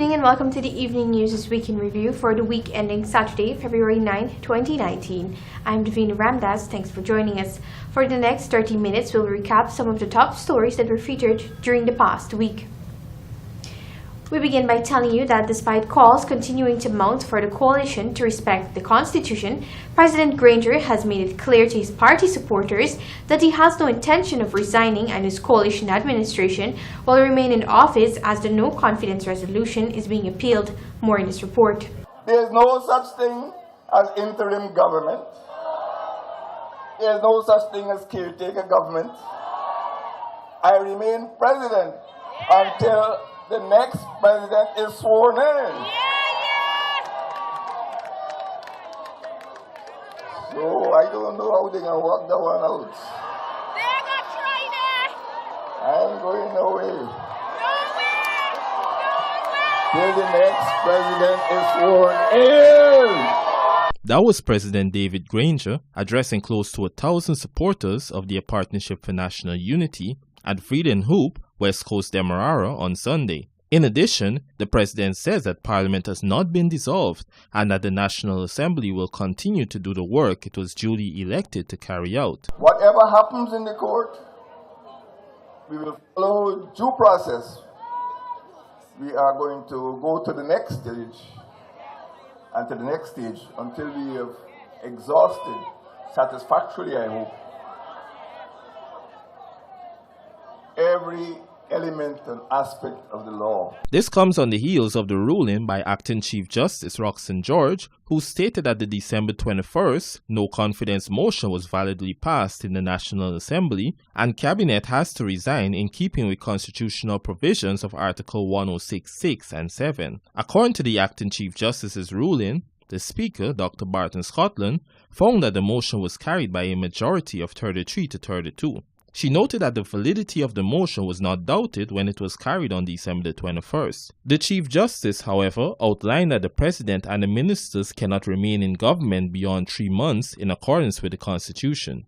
evening and welcome to the Evening News' Week in Review for the week ending Saturday, February 9, 2019. I'm Davina Ramdas. Thanks for joining us. For the next 30 minutes, we'll recap some of the top stories that were featured during the past week. We begin by telling you that despite calls continuing to mount for the coalition to respect the Constitution, President Granger has made it clear to his party supporters that he has no intention of resigning and his coalition administration will remain in office as the no-confidence resolution is being appealed. More in this report. There is no such thing as interim government. There is no such thing as caretaker government. I remain president until the next president is sworn in. So I don't know how they're going to work that one out. They're going to try that. I ain't going nowhere. No way. Till the next president is sworn in. That was President David Granger addressing close to 1,000 supporters of the Partnership for National Unity at Vreden Hoop, West Coast Demerara on Sunday. In addition, the president says that Parliament has not been dissolved and that the National Assembly will continue to do the work it was duly elected to carry out. Whatever happens in the court, we will follow due process. We are going to go to the next stage and to the next stage until we have exhausted satisfactorily, I hope, every element and aspect of the law. This comes on the heels of the ruling by Acting Chief Justice Roxanne George, who stated that the December 21st no-confidence motion was validly passed in the National Assembly and Cabinet has to resign in keeping with constitutional provisions of Article 106(6) and 7. According to the Acting Chief Justice's ruling, the Speaker, Dr. Barton Scotland, found that the motion was carried by a majority of 33 to 32. She noted that the validity of the motion was not doubted when it was carried on December 21st. The Chief Justice, however, outlined that the President and the ministers cannot remain in government beyond 3 months in accordance with the Constitution.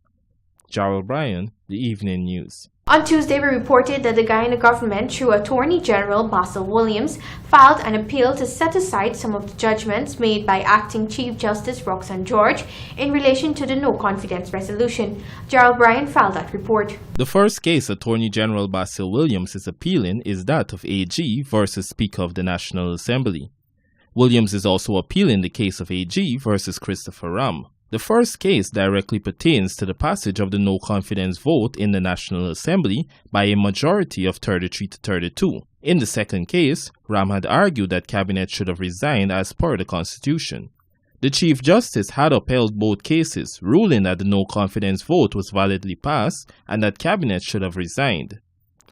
Jarrell Bryan, The Evening News. On Tuesday, we reported that the Guyana government, through Attorney General Basil Williams, filed an appeal to set aside some of the judgments made by Acting Chief Justice Roxanne George in relation to the no-confidence resolution. Gerald Bryan filed that report. The first case Attorney General Basil Williams is appealing is that of AG versus Speaker of the National Assembly. Williams is also appealing the case of AG versus Christopher Ram. The first case directly pertains to the passage of the no-confidence vote in the National Assembly by a majority of 33 to 32. In the second case, Ram had argued that Cabinet should have resigned as per the Constitution. The Chief Justice had upheld both cases, ruling that the no-confidence vote was validly passed and that Cabinet should have resigned.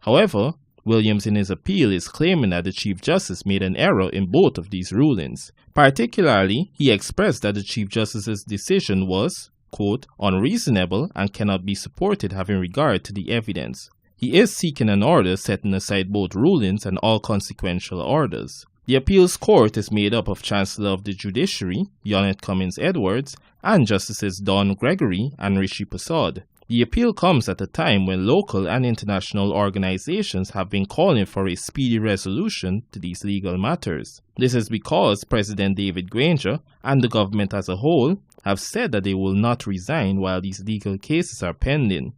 However, Williams in his appeal is claiming that the Chief Justice made an error in both of these rulings. Particularly, he expressed that the Chief Justice's decision was, quote, unreasonable and cannot be supported having regard to the evidence. He is seeking an order setting aside both rulings and all consequential orders. The appeals court is made up of Chancellor of the Judiciary, Yonette Cummins Edwards, and Justices Don Gregory and Rishi Prasad. The appeal comes at a time when local and international organizations have been calling for a speedy resolution to these legal matters. This is because President David Granger and the government as a whole have said that they will not resign while these legal cases are pending.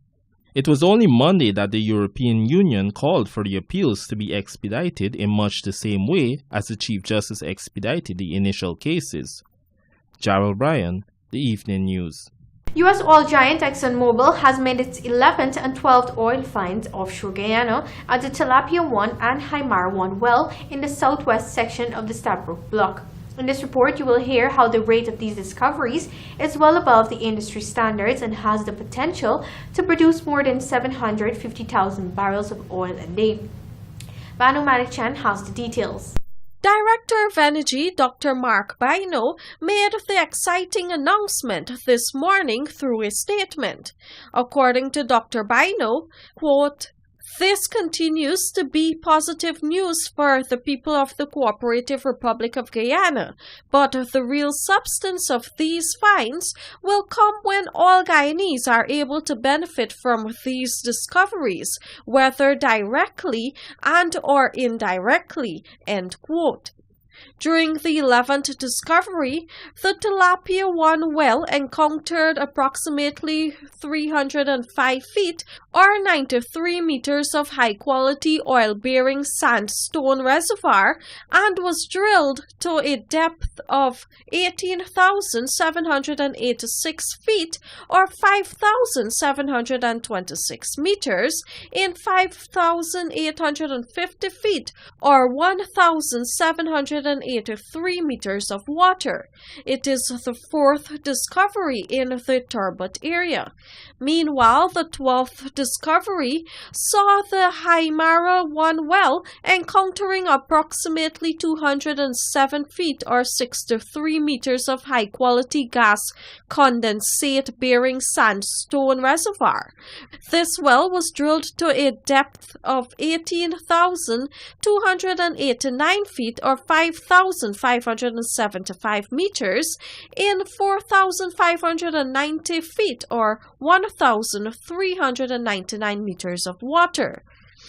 It was only Monday that the European Union called for the appeals to be expedited in much the same way as the Chief Justice expedited the initial cases. Jarrell Bryan, The Evening News. U.S. oil giant ExxonMobil has made its 11th and 12th oil finds offshore Guyana at the Tilapia 1 and Haimara 1 well in the southwest section of the Stabroek Block. In this report, you will hear how the rate of these discoveries is well above the industry standards and has the potential to produce more than 750,000 barrels of oil a day. Banu Manichan has the details. Director of Energy Dr. Mark Bino made the exciting announcement this morning through a statement. According to Dr. Bino, quote, This continues to be positive news for the people of the Cooperative Republic of Guyana, but the real substance of these finds will come when all Guyanese are able to benefit from these discoveries, whether directly and or indirectly, end quote. During the 11th discovery, the Tilapia 1 well encountered approximately 305 feet or 93 meters of high-quality oil-bearing sandstone reservoir and was drilled to a depth of 18,786 feet or 5,726 meters in 5,850 feet or 1,783 meters of water. It is the 4th discovery in the Turbot area. Meanwhile, the 12th discovery saw the Haimara 1 well encountering approximately 207 feet or 63 meters of high-quality gas condensate-bearing sandstone reservoir. This well was drilled to a depth of 18,289 feet or 5,575 meters in 4,590 feet or 1,399 meters of water.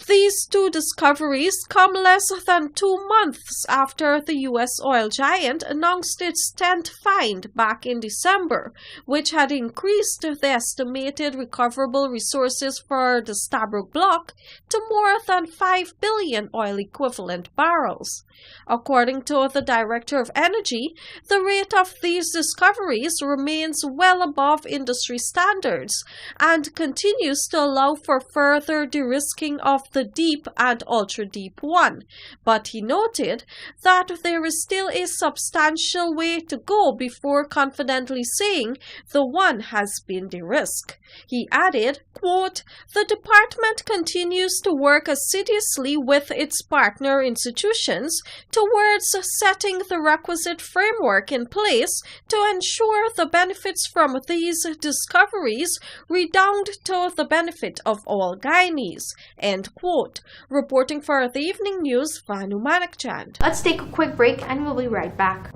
These two discoveries come less than 2 months after the U.S. oil giant announced its 10th find back in December, which had increased the estimated recoverable resources for the Stabroek Block to more than 5 billion oil-equivalent barrels. According to the Director of Energy, the rate of these discoveries remains well above industry standards and continues to allow for further de-risking of the deep and ultra-deep one, but he noted that there is still a substantial way to go before confidently saying the one has been de-risked. He added, quote, "The department continues to work assiduously with its partner institutions towards setting the requisite framework in place to ensure the benefits from these discoveries redound to the benefit of all Guyanese," end quote. Reporting for the Evening News, Vanu Manakchand. Let's take a quick break and we'll be right back.